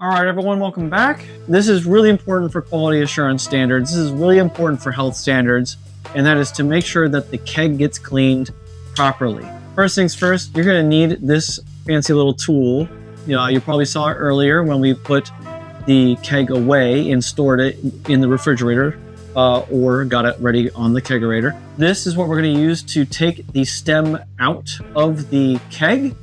All right, everyone, welcome back. This is really important for quality assurance standards. This is really important for health standards, and that is to make sure that the keg gets cleaned properly. First things first, you're gonna need this fancy little tool. You probably saw it earlier when we put the keg away and stored it in the refrigerator or got it ready on the kegerator. This is what we're gonna use to take the stem out of the keg.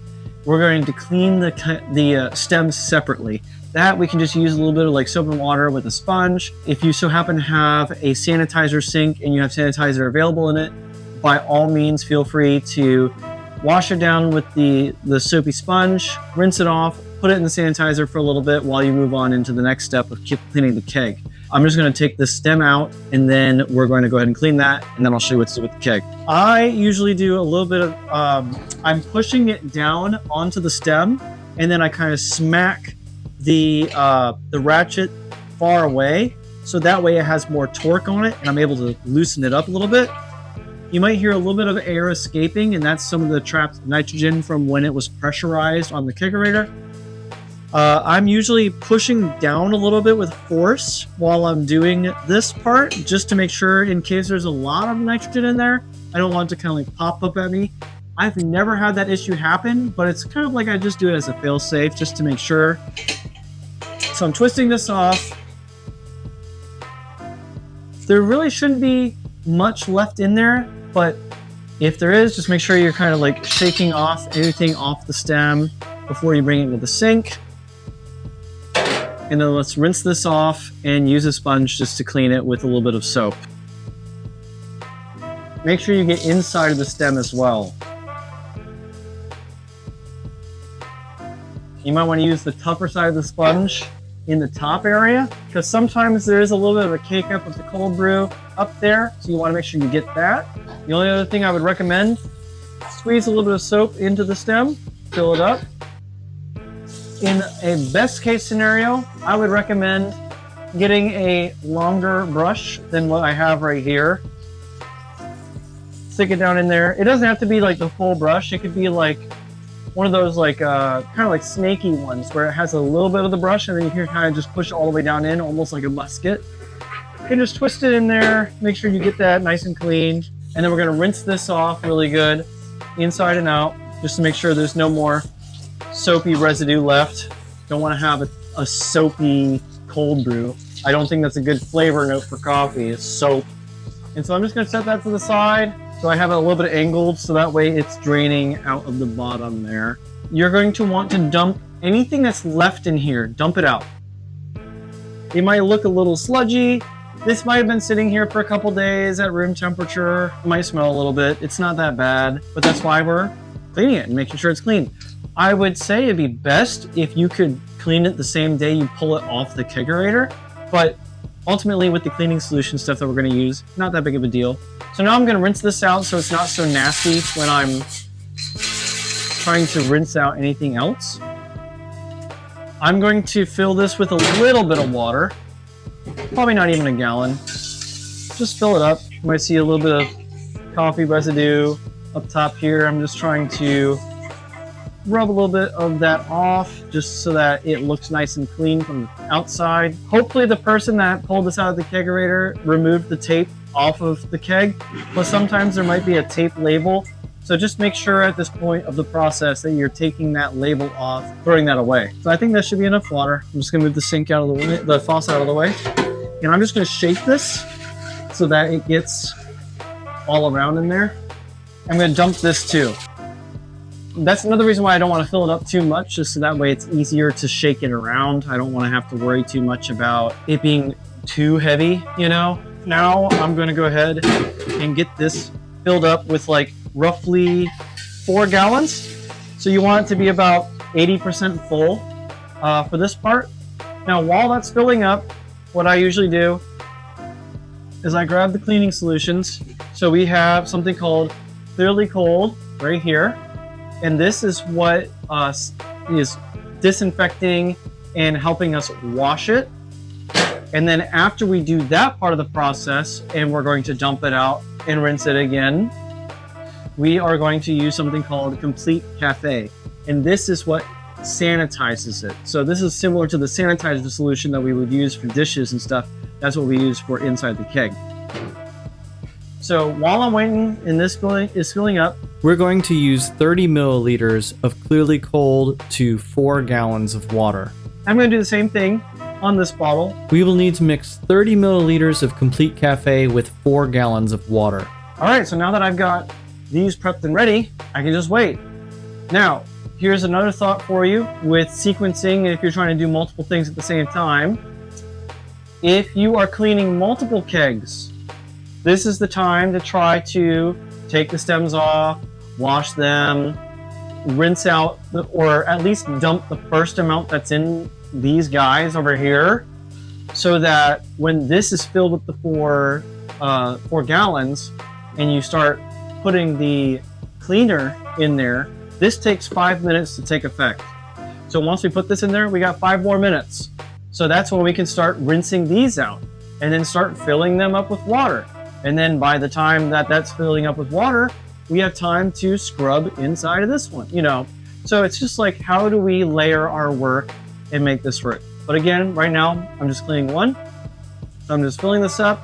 We're going to clean the stems separately. That we can just use a little bit of like soap and water with a sponge. If you so happen to have a sanitizer sink and you have sanitizer available in it, by all means feel free to wash it down with the soapy sponge, rinse it off, put it in the sanitizer for a little bit while you move on into the next step of cleaning the keg. I'm just going to take the stem out and then we're going to go ahead and clean that, and then I'll show you what to do with the keg. I usually do a little bit of, I'm pushing it down onto the stem and then I kind of smack the ratchet far away, so that way it has more torque on it and I'm able to loosen it up a little bit. You might hear a little bit of air escaping, and that's some of the trapped nitrogen from when it was pressurized on the kegerator. I'm usually pushing down a little bit with force while I'm doing this part, just to make sure in case there's a lot of nitrogen in there, I don't want it to kind of like pop up at me. I've never had that issue happen, but it's kind of like I just do it as a fail-safe just to make sure. So I'm twisting this off. There really shouldn't be much left in there, but if there is, just make sure you're kind of like shaking off anything off the stem before you bring it into the sink. And then let's rinse this off and use a sponge just to clean it with a little bit of soap. Make sure you get inside of the stem as well. You might want to use the tougher side of the sponge in the top area, because sometimes there is a little bit of a cake up with the cold brew up there, so you want to make sure you get that. The only other thing I would recommend, squeeze a little bit of soap into the stem, fill it up. In a best case scenario, I would recommend getting a longer brush than what I have right here. Stick it down in there. It doesn't have to be like the full brush. It could be like one of those like kind of like snaky ones where it has a little bit of the brush and then you can kind of just push it all the way down in, almost like a musket. You can just twist it in there, make sure you get that nice and clean, and then we're going to rinse this off really good inside and out just to make sure there's no more soapy residue left. Don't want to have a soapy cold brew. I don't think that's a good flavor note for coffee, is soap. And so I'm just going to set that to the side. So I have it a little bit angled so that way it's draining out of the bottom there. You're going to want to dump anything that's left in here, dump it out. It might look a little sludgy. This might have been sitting here for a couple days at room temperature. It might smell a little bit. It's not that bad, but that's why we're cleaning it and making sure it's clean. I would say it'd be best if you could clean it the same day you pull it off the kegerator, but ultimately with the cleaning solution stuff that we're going to use, not that big of a deal. So now I'm going to rinse this out so it's not so nasty when I'm trying to rinse out anything else. I'm going to fill this with a little bit of water, probably not even a gallon. Just fill it up. You might see a little bit of coffee residue up top here. I'm just trying to rub a little bit of that off just so that it looks nice and clean from the outside. Hopefully the person that pulled this out of the kegerator removed the tape off of the keg, but sometimes there might be a tape label. So just make sure at this point of the process that you're taking that label off, throwing that away. So I think that should be enough water. I'm just gonna move the sink out of the way, the faucet out of the way. And I'm just gonna shake this so that it gets all around in there. I'm gonna dump this too. That's another reason why I don't want to fill it up too much, just so that way it's easier to shake it around. I don't want to have to worry too much about it being too heavy, you know? Now I'm going to go ahead and get this filled up with like roughly 4 gallons. So you want it to be about 80% full for this part. Now while that's filling up, what I usually do is I grab the cleaning solutions. So we have something called Clearly Cold right here. And this is what is disinfecting and helping us wash it. And then after we do that part of the process and we're going to dump it out and rinse it again, we are going to use something called Complete Cafe. And this is what sanitizes it. So this is similar to the sanitizer solution that we would use for dishes and stuff. That's what we use for inside the keg. So while I'm waiting and this is filling up, we're going to use 30 milliliters of clearly cold to 4 gallons of water. I'm going to do the same thing on this bottle. We will need to mix 30 milliliters of Complete Cafe with 4 gallons of water. All right, so now that I've got these prepped and ready, I can just wait. Now, here's another thought for you with sequencing if you're trying to do multiple things at the same time. If you are cleaning multiple kegs, this is the time to try to take the stems off, wash them, rinse out, or at least dump the first amount that's in these guys over here, so that when this is filled with the 4 gallons and you start putting the cleaner in there, this takes 5 minutes to take effect. So once we put this in there, we got 5 more minutes. So that's when we can start rinsing these out and then start filling them up with water. And then by the time that that's filling up with water, we have time to scrub inside of this one, you know. So it's just like, how do we layer our work and make this work? But again, right now, I'm just cleaning one. So I'm just filling this up.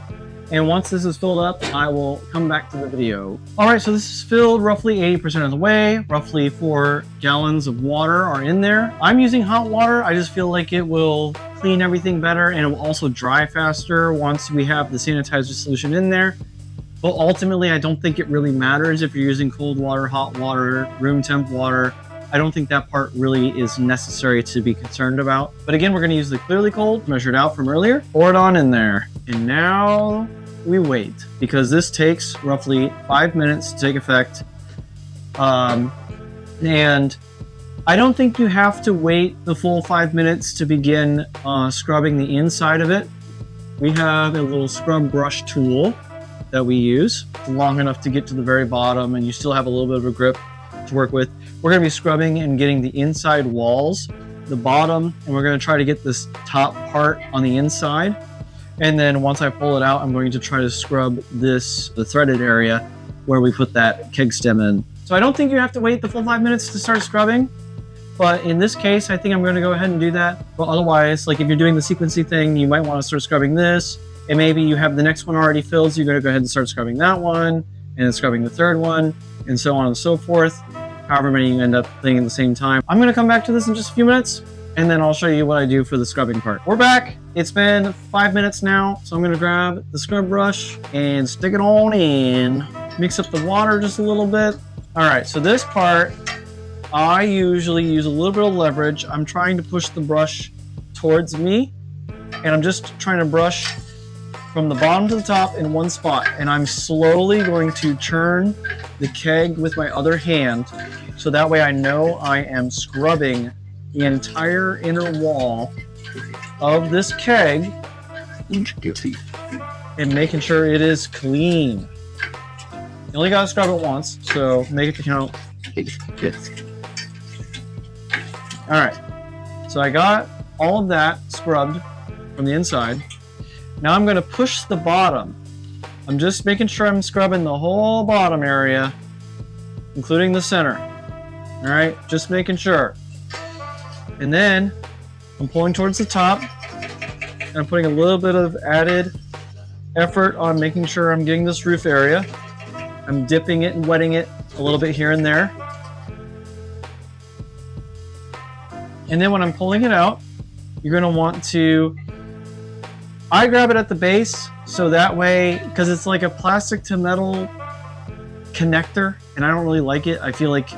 And once this is filled up, I will come back to the video. All right, so this is filled roughly 80% of the way. Roughly 4 gallons of water are in there. I'm using hot water. I just feel like it will clean everything better, and it will also dry faster once we have the sanitizer solution in there. But ultimately, I don't think it really matters if you're using cold water, hot water, room temp water. I don't think that part really is necessary to be concerned about. But again, we're gonna use the clearly cold, measured out from earlier, pour it on in there. And now we wait, because this takes roughly 5 minutes to take effect. And I don't think you have to wait the full 5 minutes to begin scrubbing the inside of it. We have a little scrub brush tool that we use, long enough to get to the very bottom, and you still have a little bit of a grip to work with. We're going to be scrubbing and getting the inside walls, the bottom, and we're going to try to get this top part on the inside. And then once I pull it out, I'm going to try to scrub the threaded area where we put that keg stem in. So I don't think you have to wait the full 5 minutes to start scrubbing, but in this case, I think I'm going to go ahead and do that. But otherwise, like if you're doing the sequencing thing, you might want to start scrubbing this, and maybe you have the next one already filled, so you're going to go ahead and start scrubbing that one, and then scrubbing the third one, and so on and so forth. However many you end up cleaning at the same time. I'm going to come back to this in just a few minutes, and then I'll show you what I do for the scrubbing part. We're back. It's been 5 minutes now, so I'm going to grab the scrub brush and stick it on in. Mix up the water just a little bit. All right, so this part, I usually use a little bit of leverage. I'm trying to push the brush towards me, and I'm just trying to brush from the bottom to the top in one spot. And I'm slowly going to turn the keg with my other hand, so that way I know I am scrubbing the entire inner wall of this keg and making sure it is clean. You only gotta scrub it once, so make it count. All right, so I got all of that scrubbed from the inside. Now I'm gonna push the bottom. I'm just making sure I'm scrubbing the whole bottom area, including the center. All right, just making sure. And then I'm pulling towards the top, and I'm putting a little bit of added effort on making sure I'm getting this roof area. I'm dipping it and wetting it a little bit here and there. And then when I'm pulling it out, you're gonna want to, I grab it at the base, so that way, because it's like a plastic to metal connector, and I don't really like it. I feel like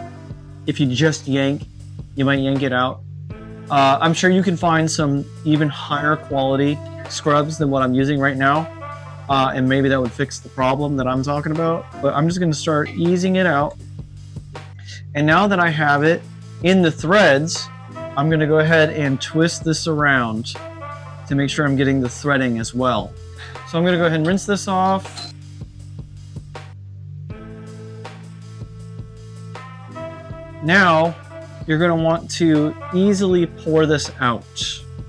if you just yank, you might yank it out. I'm sure you can find some even higher quality scrubs than what I'm using right now, and maybe that would fix the problem that I'm talking about. But I'm just going to start easing it out. And now that I have it in the threads, I'm going to go ahead and twist this around to make sure I'm getting the threading as well. So I'm going to go ahead and rinse this off. Now, you're going to want to easily pour this out.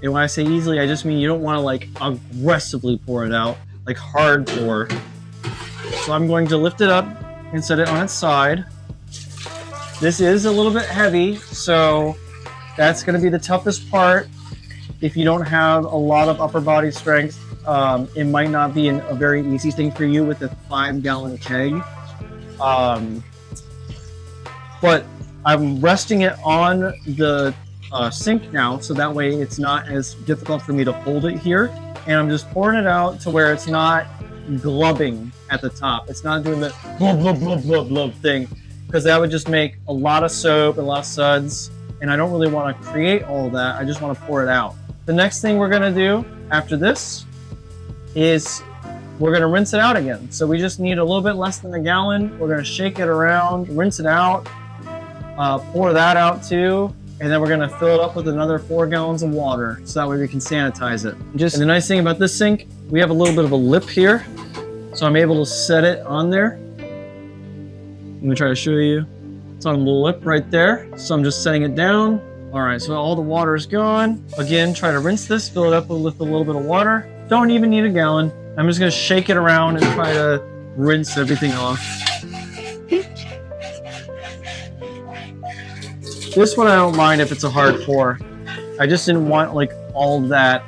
And when I say easily, I just mean you don't want to like aggressively pour it out, like hard pour. So I'm going to lift it up and set it on its side. This is a little bit heavy, so That's going to be the toughest part. If you don't have a lot of upper body strength, it might not be a very easy thing for you with a 5-gallon keg. But I'm resting it on the sink now, so that way it's not as difficult for me to hold it here. And I'm just pouring it out to where it's not glubbing at the top. It's not doing the blub, blub, blub, blub, blub thing, because that would just make a lot of soap and a lot of suds, and I don't really want to create all of that. I just want to pour it out. The next thing we're going to do after this is we're going to rinse it out again. So we just need a little bit less than a gallon. We're going to shake it around, rinse it out, pour that out too, and then we're going to fill it up with another 4 gallons of water, so that way we can sanitize it. And the nice thing about this sink, we have a little bit of a lip here, so I'm able to set it on there. I'm going to try to show you. It's on a little lip right there, so I'm just setting it down. All right, so all the water is gone. Again, try to rinse this, fill it up with a little bit of water. Don't even need a gallon. I'm just going to shake it around and try to rinse everything off. This one I don't mind if it's a hard pour. I just didn't want like all that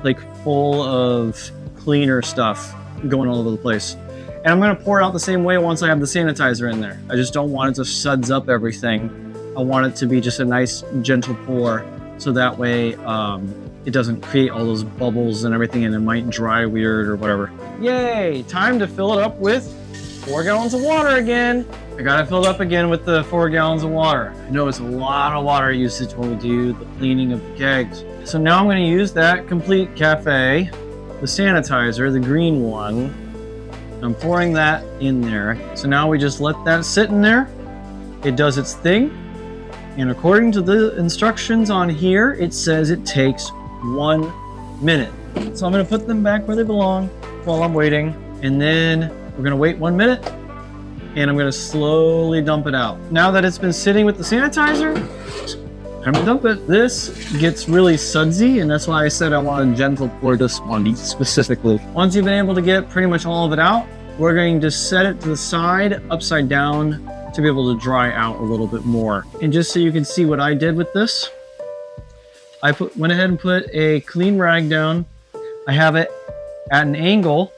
like full of cleaner stuff going all over the place. And I'm gonna pour it out the same way once I have the sanitizer in there. I just don't want it to suds up everything. I want it to be just a nice gentle pour, so that way it doesn't create all those bubbles and everything, and it might dry weird or whatever. Yay, time to fill it up with 4 gallons of water again. I got it filled up again with the 4 gallons of water. I know it's a lot of water usage when we do the cleaning of the kegs. So now I'm going to use that Complete Cafe, the sanitizer, the green one. I'm pouring that in there. So now we just let that sit in there. It does its thing. And according to the instructions on here, it says it takes 1 minute. So I'm going to put them back where they belong while I'm waiting. And then we're going to wait 1 minute. And I'm going to slowly dump it out. Now that it's been sitting with the sanitizer, I'm going to dump it. This gets really sudsy, and that's why I said I want a gentle pour this one specifically. Once you've been able to get pretty much all of it out, we're going to set it to the side, upside down, to be able to dry out a little bit more. And just so you can see what I did with this, I went ahead and put a clean rag down. I have it at an angle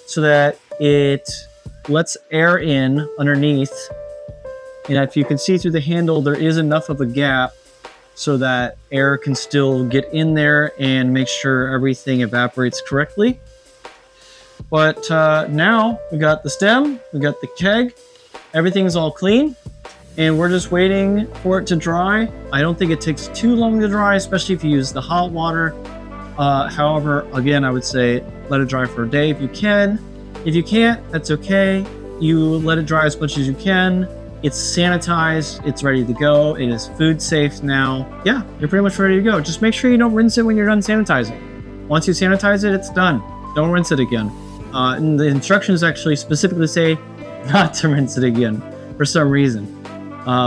so that it lets air in underneath, and if you can see through the handle, there is enough of a gap so that air can still get in there and make sure everything evaporates correctly. But now we got the stem, we got the keg, everything's all clean, and we're just waiting for it to dry. I don't think it takes too long to dry, especially if you use the hot water. However, again, I would say let it dry for a day if you can. If you can't, that's okay. You let it dry as much as you can. It's sanitized, it's ready to go. It is food safe now. Yeah, you're pretty much ready to go. Just make sure you don't rinse it when you're done sanitizing. Once you sanitize it, it's done. Don't rinse it again. And the instructions actually specifically say not to rinse it again for some reason.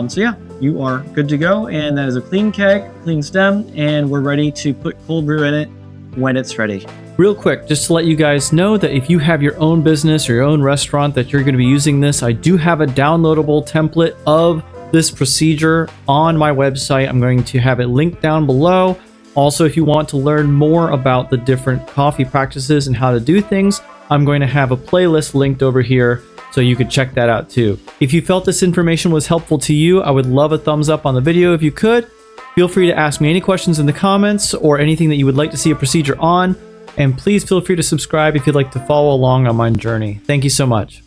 So yeah, you are good to go. And that is a clean keg, clean stem, and we're ready to put cold brew in it when it's ready. Real quick, just to let you guys know that if you have your own business or your own restaurant that you're going to be using this, I do have a downloadable template of this procedure on my website. I'm going to have it linked down below. Also, if you want to learn more about the different coffee practices and how to do things, I'm going to have a playlist linked over here so you could check that out too. If you felt this information was helpful to you, I would love a thumbs up on the video if you could. Feel free to ask me any questions in the comments or anything that you would like to see a procedure on. And please feel free to subscribe if you'd like to follow along on my journey. Thank you so much.